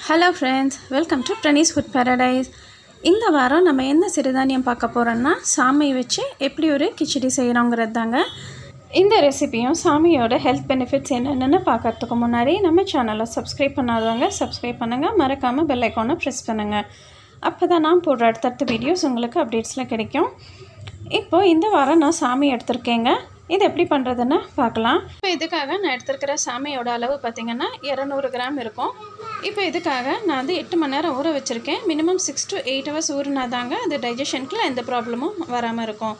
Hello friends, welcome to Pranni's Food Paradise. இந்த வாரம் நம்ம என்ன சிறுதானியம் பார்க்க போறோம்னா சாமை வச்சு எப்படி ஒரு கிச்சடி செய்யறோம்ங்கறது தாங்க. இந்த ரெசிபியும் சாமையோட ஹெல்த் பெனிஃபிட்ஸ் என்னன்னு பார்க்கிறதுக்கு முன்னாடி நம்ம சேனலை சப்ஸ்கிரைப் பண்ணாதவங்க சப்ஸ்கிரைப் பண்ணுங்க, மறக்காம பெல் ஐகானை பிரஸ் பண்ணுங்க. அப்பதான் நான் போடுற அடுத்த வீடியோஸ் உங்களுக்கு அப்டேட்ஸ்ல கிடைக்கும். இப்போ இந்த வாரம் நான் சாமை எடுத்துர்க்கேங்க. இது எப்படி பண்றதுன்னு பார்க்கலாம். இப்போ இதுக்காக நான் எடுத்துக்கிற சாமையோட அளவு பாத்தீங்கன்னா 200 கிராம் இருக்கும். இப்போ இதுக்காக நான் வந்து 8 மணி நேரம் ஊற வச்சிருக்கேன். மினிமம் 6 to 8 hours ஊறினாதாங்க அது டைஜஷனுக்கு எந்த ப்ராப்ளமும் வராமல் இருக்கும்.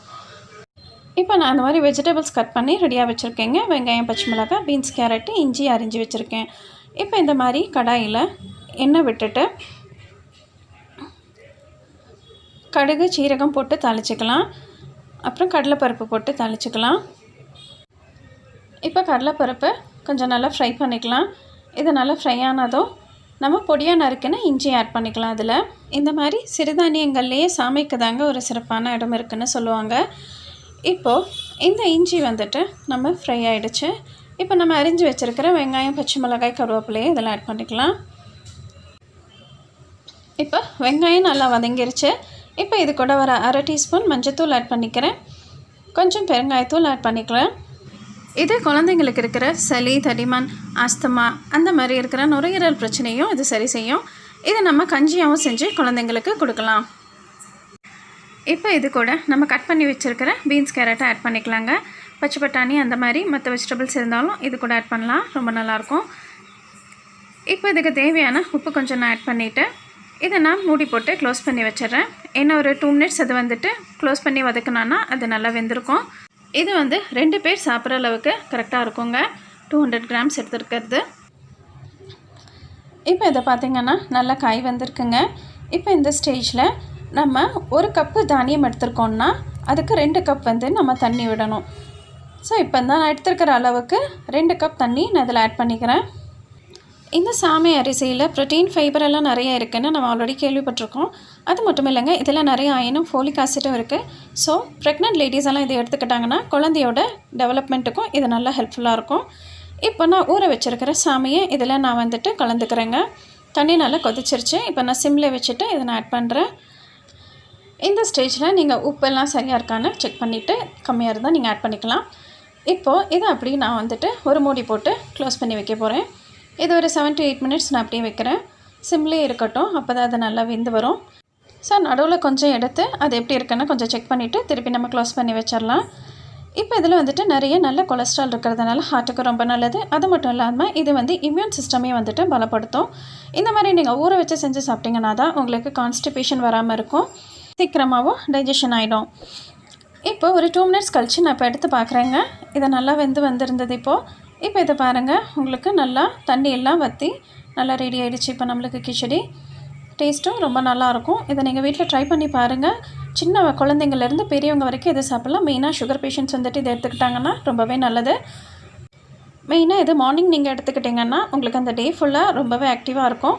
இப்போ நான் அந்த மாதிரி வெஜிடபிள்ஸ் கட் பண்ணி ரெடியாக வச்சுருக்கேங்க. வெங்காயம், பச்சை மிளகாய், பீன்ஸ், கேரட்டு, இஞ்சி அரிஞ்சு வச்சுருக்கேன். இப்போ இந்த மாதிரி கடாயில் எண்ணெய் விட்டுட்டு கடுகு, சீரகம் போட்டு தாளிச்சிக்கலாம். அப்புறம் கடலைப்பருப்பு போட்டு தாளிச்சிக்கலாம். இப்போ கடலைப்பருப்பு கொஞ்சம் நல்லா ஃப்ரை பண்ணிக்கலாம். இது நல்லா ஃப்ரை ஆனதும் நம்ம பொடியாக நறுக்கின இஞ்சி ஆட் பண்ணிக்கலாம். அதில் இந்த மாதிரி சிறுதானியங்கள்லேயே சாமைக்கு தாங்க ஒரு சிறப்பான இடம் இருக்குதுன்னு சொல்லுவாங்க. இப்போது இந்த இஞ்சி வந்துட்டு நம்ம ஃப்ரை ஆகிடுச்சு. இப்போ நம்ம அரிஞ்சு வச்சுருக்கிற வெங்காயம், பச்சை மிளகாய், கருவேப்பிலையை இதில் ஆட் பண்ணிக்கலாம். இப்போ வெங்காயம் நல்லா வதங்கிருச்சு. இப்போ இது கூட ஒரு அரை டீஸ்பூன் மஞ்சத்தூள் ஆட் பண்ணிக்கிறேன். கொஞ்சம் பெருங்காயத்தூள் ஆட் பண்ணிக்கலாம். இது குழந்தைங்களுக்கு இருக்கிற சளி, தடிமன், ஆஸ்துமா அந்த மாதிரி இருக்கிற நுரையீரல் பிரச்சனையும் இது சரி செய்யும். இதை நம்ம கஞ்சியாகவும் செஞ்சு குழந்தைங்களுக்கு கொடுக்கலாம். இப்போ இது கூட நம்ம கட் பண்ணி வச்சுருக்கிற பீன்ஸ், கேரட்டை ஆட் பண்ணிக்கலாங்க. பச்சை பட்டாணி அந்த மாதிரி மற்ற வெஜிடபிள்ஸ் இருந்தாலும் இது கூட ஆட் பண்ணலாம், ரொம்ப நல்லாயிருக்கும். இப்போ இதுக்கு தேவையான உப்பு கொஞ்சம் நான் ஆட் பண்ணிவிட்டு இதை நான் மூடி போட்டு க்ளோஸ் பண்ணி வச்சிடுறேன். ஏன்னா ஒரு 2 மினிட்ஸ் அது வந்துட்டு க்ளோஸ் பண்ணி வதக்கினான்னா அது நல்லா வெந்திருக்கும். இது வந்து 2 பேர் சாப்பிட்ற அளவுக்கு கரெக்டாக இருக்குங்க. 200 கிராம்ஸ் எடுத்துருக்கிறது. இப்போ இதை பார்த்திங்கன்னா நல்லா காய் வந்திருக்குங்க. இப்போ இந்த ஸ்டேஜில் நம்ம 1 கப்பு தானியம் எடுத்துருக்கோம்னா அதுக்கு 2 கப் வந்து நம்ம தண்ணி விடணும். ஸோ இப்போ தான் நான் எடுத்துருக்கிற அளவுக்கு 2 கப் தண்ணி நான் இதில் ஆட் பண்ணிக்கிறேன். இந்த சாமை அரிசியில் ப்ரோட்டீன், ஃபைபர் எல்லாம் நிறைய இருக்குதுன்னு நம்ம ஆல்ரெடி கேள்விப்பட்டிருக்கோம். அது மட்டும் இல்லைங்க, இதில் நிறைய அயனும் ஃபோலிக் ஆசிட்டும் இருக்குது. ஸோ ப்ரெக்னென்ட் லேடிஸ் எல்லாம் இதை எடுத்துக்கிட்டாங்கன்னா குழந்தையோட டெவலப்மெண்ட்டுக்கும் இது நல்லா ஹெல்ப்ஃபுல்லாக இருக்கும். இப்போ நான் ஊற வச்சுருக்கிற சாமையை இதில் நான் வந்துட்டு கலந்துக்கிறேங்க. தண்ணி நல்லா கொதிச்சிருச்சு. இப்போ நான் சிம்மில் வச்சுட்டு இதை நான் ஆட் பண்ணுறேன். இந்த ஸ்டேஜில் நீங்கள் உப்பெல்லாம் சரியாக இருக்கான்னு செக் பண்ணிவிட்டு கம்மியாக இருந்தால் நீங்கள் ஆட் பண்ணிக்கலாம். இப்போது இதை அப்படி நான் வந்துட்டு ஒரு மூடி போட்டு க்ளோஸ் பண்ணி வைக்க போகிறேன். இது ஒரு 7 to 8 மினிட்ஸ் நான் அப்படியே வைக்கிறேன். சிம்லேயே இருக்கட்டும், அப்போ தான் அது நல்லா வெந்து வரும். ஸோ நடுவில் கொஞ்சம் எடுத்து அது எப்படி இருக்குன்னு கொஞ்சம் செக் பண்ணிவிட்டு திருப்பி நம்ம க்ளோஸ் பண்ணி வச்சிடலாம். இப்போ இதில் வந்துட்டு நிறைய நல்ல கொலஸ்ட்ரால் இருக்கிறதுனால ஹார்ட்டுக்கு ரொம்ப நல்லது. அது மட்டும் இல்லாமல் இது வந்து இம்யூன் சிஸ்டமே வந்துட்டு பலப்படுத்தும். இந்த மாதிரி நீங்கள் ஊற வச்சு செஞ்சு சாப்பிட்டிங்கன்னா தான் உங்களுக்கு கான்ஸ்டிபேஷன் வராமல் இருக்கும். சீக்கிரமாகவும் டைஜஷன் ஆகிடும். இப்போ ஒரு 2 மினிட்ஸ் கழித்து நான் இப்போ எடுத்து பார்க்குறேங்க. இதை நல்லா வந்திருந்தது. இப்போ இதை பாருங்கள், உங்களுக்கு நல்லா தண்ணி எல்லாம் வற்றி நல்லா ரெடி ஆகிடுச்சு. இப்போ நம்மளுக்கு கிச்சடி டேஸ்ட்டும் ரொம்ப நல்லாயிருக்கும். இதை நீங்கள் வீட்டில் ட்ரை பண்ணி பாருங்கள். சின்ன குழந்தைங்கள்லேருந்து பெரியவங்க வரைக்கும் இதை சாப்பிட்லாம். மெயினாக சுகர் பேஷண்ட்ஸ் வந்துட்டு இதை எடுத்துக்கிட்டாங்கன்னா ரொம்பவே நல்லது. மெயினாக இது மார்னிங் நீங்கள் எடுத்துக்கிட்டிங்கன்னா உங்களுக்கு அந்த டே ஃபுல்லாக ரொம்பவே ஆக்டிவாக இருக்கும்.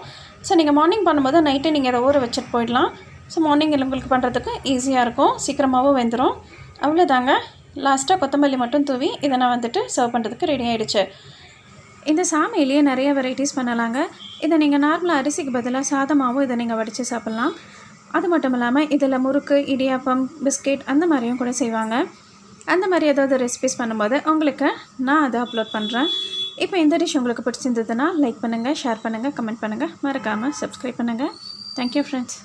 ஸோ நீங்கள் மார்னிங் பண்ணும்போது நைட்டு நீங்கள் இதை ஊற வச்சுட்டு போயிடலாம். ஸோ மார்னிங் உங்களுக்கு பண்ணுறதுக்கு ஈஸியாக இருக்கும், சீக்கிரமாகவும் வெந்துடும். அவ்வளோதாங்க. லாஸ்ட்டாக கொத்தமல்லி மட்டும் தூவி இதை நான் வந்துட்டு சர்வ் பண்ணுறதுக்கு ரெடி ஆகிடுச்சு. இந்த சாமையிலேயே நிறைய வெரைட்டிஸ் பண்ணலாங்க. இதை நீங்கள் நார்மலாக அரிசிக்கு பதிலாக சாதமாகவும் இதை நீங்கள் வடித்து சாப்பிட்லாம். அது மட்டும் இல்லாமல் இதில் முறுக்கு, இடியாப்பம், பிஸ்கெட் அந்த மாதிரியும் கூட செய்வாங்க. அந்த மாதிரி ஏதாவது ரெசிபிஸ் பண்ணும்போது உங்களுக்கு நான் அதை அப்லோட் பண்ணுறேன். இப்போ இந்த டிஷ் உங்களுக்கு பிடிச்சிருந்ததுன்னா லைக் பண்ணுங்கள், ஷேர் பண்ணுங்கள், கமெண்ட் பண்ணுங்கள், மறக்காமல் சப்ஸ்கிரைப் பண்ணுங்கள். Thank you friends.